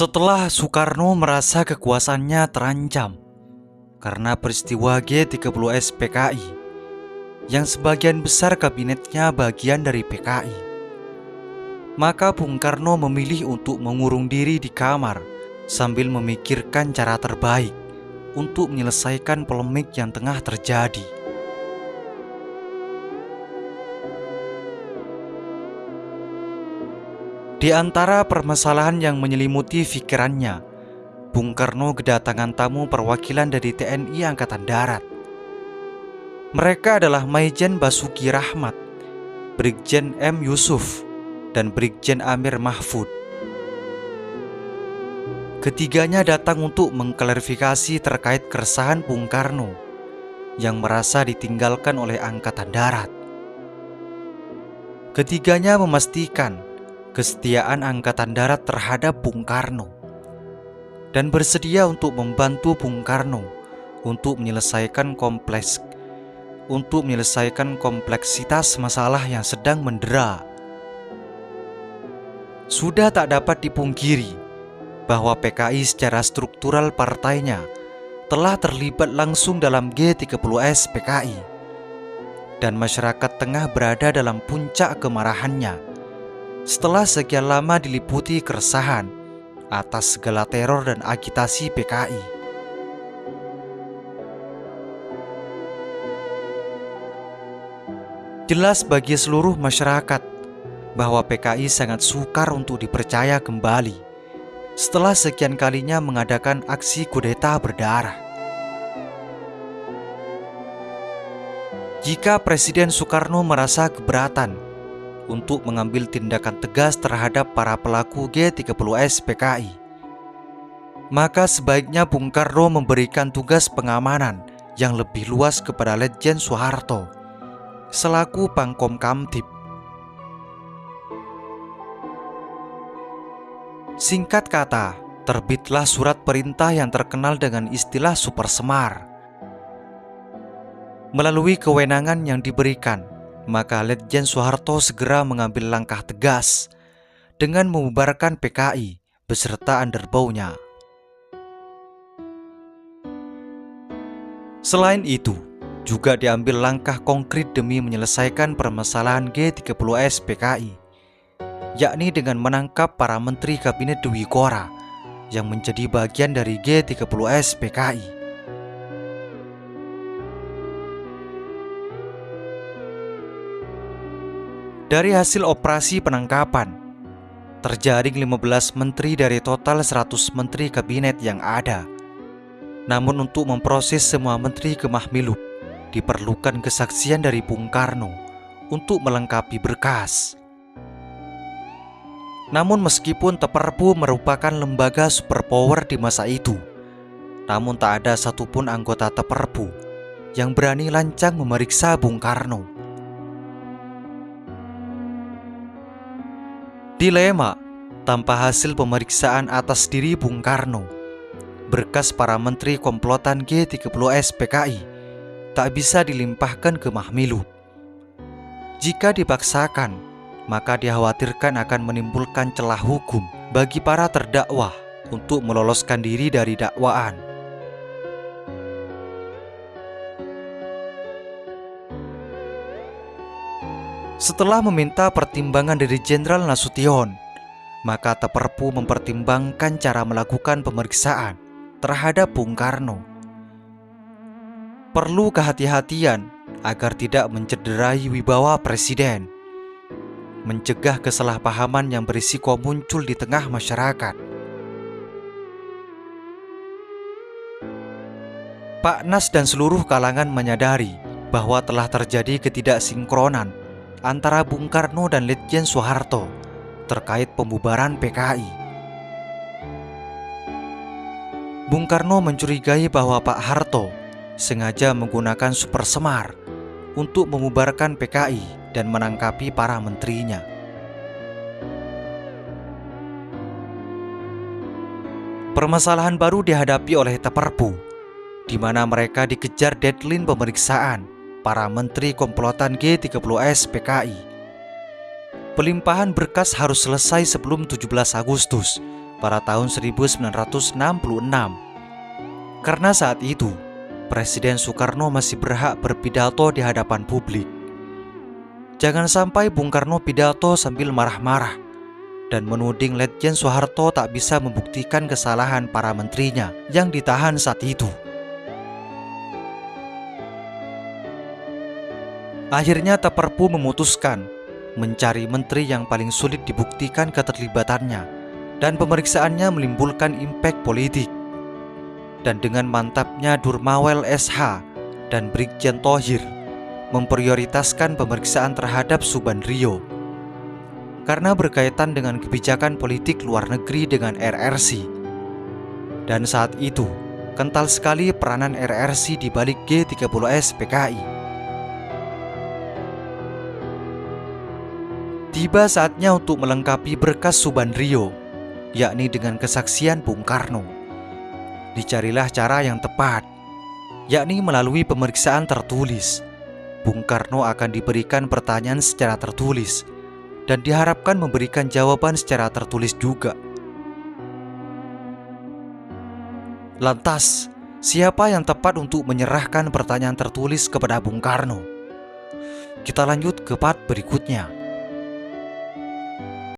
Setelah Soekarno merasa kekuasaannya terancam karena peristiwa G30S PKI, yang sebagian besar kabinetnya bagian dari PKI, maka Bung Karno memilih untuk mengurung diri di kamar sambil memikirkan cara terbaik untuk menyelesaikan polemik yang tengah terjadi. Di antara permasalahan yang menyelimuti pikirannya, Bung Karno kedatangan tamu perwakilan dari TNI Angkatan Darat. Mereka adalah Maijen Basuki Rahmat, Brigjen M. Yusuf, dan Brigjen Amir Mahfud. Ketiganya datang untuk mengklarifikasi terkait keresahan Bung Karno yang merasa ditinggalkan oleh Angkatan Darat. Ketiganya memastikan kesetiaan Angkatan Darat terhadap Bung Karno dan bersedia untuk membantu Bung Karno untuk menyelesaikan kompleksitas masalah yang sedang mendera. Sudah tak dapat dipungkiri bahwa PKI secara struktural partainya telah terlibat langsung dalam G30S PKI, dan masyarakat tengah berada dalam puncak kemarahannya setelah sekian lama diliputi keresahan atas segala teror dan agitasi PKI. Jelas bagi seluruh masyarakat bahwa PKI sangat sukar untuk dipercaya kembali setelah sekian kalinya mengadakan aksi kudeta berdarah. Jika Presiden Soekarno merasa keberatan untuk mengambil tindakan tegas terhadap para pelaku G30S PKI, maka sebaiknya Bung Karno memberikan tugas pengamanan yang lebih luas kepada Letjen Soeharto selaku Pangkom Kamtib. Singkat kata, terbitlah surat perintah yang terkenal dengan istilah Super Semar. Melalui kewenangan yang diberikan, maka Letjen Soeharto segera mengambil langkah tegas dengan membubarkan PKI beserta underbaunya. Selain itu, juga diambil langkah konkret demi menyelesaikan permasalahan G30S PKI, yakni dengan menangkap para menteri kabinet Dwi Korah yang menjadi bagian dari G30S PKI. Dari hasil operasi penangkapan, terjaring 15 menteri dari total 100 menteri kabinet yang ada. Namun untuk memproses semua menteri ke Mahmilub, diperlukan kesaksian dari Bung Karno untuk melengkapi berkas. Namun meskipun Teperpu merupakan lembaga superpower di masa itu, namun tak ada satupun anggota Teperpu yang berani lancang memeriksa Bung Karno. Dilema tanpa hasil pemeriksaan atas diri Bung Karno, berkas para menteri komplotan G30S PKI tak bisa dilimpahkan ke Mahmilub. Jika dipaksakan, maka dikhawatirkan akan menimbulkan celah hukum bagi para terdakwa untuk meloloskan diri dari dakwaan. Setelah meminta pertimbangan dari Jenderal Nasution, maka Teperpu mempertimbangkan cara melakukan pemeriksaan terhadap Bung Karno. Perlu kehati-hatian agar tidak mencederai wibawa Presiden, mencegah kesalahpahaman yang berisiko muncul di tengah masyarakat. Pak Nas dan seluruh kalangan menyadari bahwa telah terjadi ketidaksinkronan antara Bung Karno dan Letjen Soeharto terkait pembubaran PKI. Bung Karno mencurigai bahwa Pak Harto sengaja menggunakan Super Semar untuk membubarkan PKI dan menangkapi para menterinya. Permasalahan baru dihadapi oleh Teperpu, di mana mereka dikejar deadline pemeriksaan para menteri komplotan G30S PKI. Pelimpahan berkas harus selesai sebelum 17 Agustus pada tahun 1966. Karena saat itu, Presiden Soekarno masih berhak berpidato di hadapan publik. Jangan sampai Bung Karno pidato sambil marah-marah dan menuding Letjen Soeharto tak bisa membuktikan kesalahan para menterinya yang ditahan saat itu. Akhirnya Taperpu memutuskan mencari menteri yang paling sulit dibuktikan keterlibatannya, dan pemeriksaannya menimbulkan impact politik. Dan dengan mantapnya Durmawel SH dan Brigjen Thohir memprioritaskan pemeriksaan terhadap Subandrio karena berkaitan dengan kebijakan politik luar negeri dengan RRC. Dan saat itu, kental sekali peranan RRC di balik G30S PKI. Tiba saatnya untuk melengkapi berkas Subandrio, yakni dengan kesaksian Bung Karno. Dicarilah cara yang tepat, yakni melalui pemeriksaan tertulis. Bung Karno akan diberikan pertanyaan secara tertulis dan diharapkan memberikan jawaban secara tertulis juga. Lantas, siapa yang tepat untuk menyerahkan pertanyaan tertulis kepada Bung Karno? Kita lanjut ke part berikutnya.